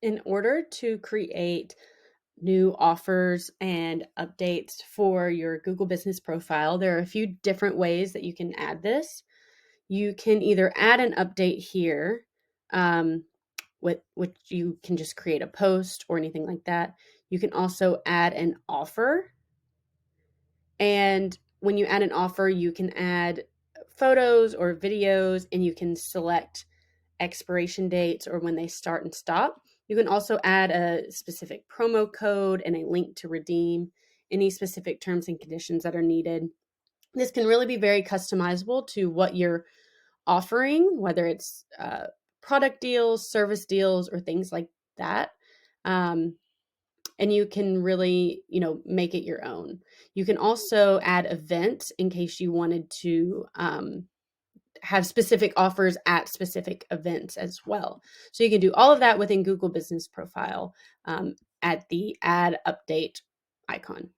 In order to create new offers and updates for your Google Business profile, there are a few different ways that you can add this. You can either add an update here, with which you can just create a post or anything like that. You can also add an offer. And when you add an offer, you can add photos or videos, and you can select expiration dates or when they start and stop. You can also add a specific promo code and a link to redeem any specific terms and conditions that are needed. This can really be very customizable to what you're offering, whether it's product deals, service deals, or things like that. Um, and you can really, make it your own. You can also add events in case you wanted to have specific offers at specific events as well. So you can do all of that within Google Business Profile, at the add update icon.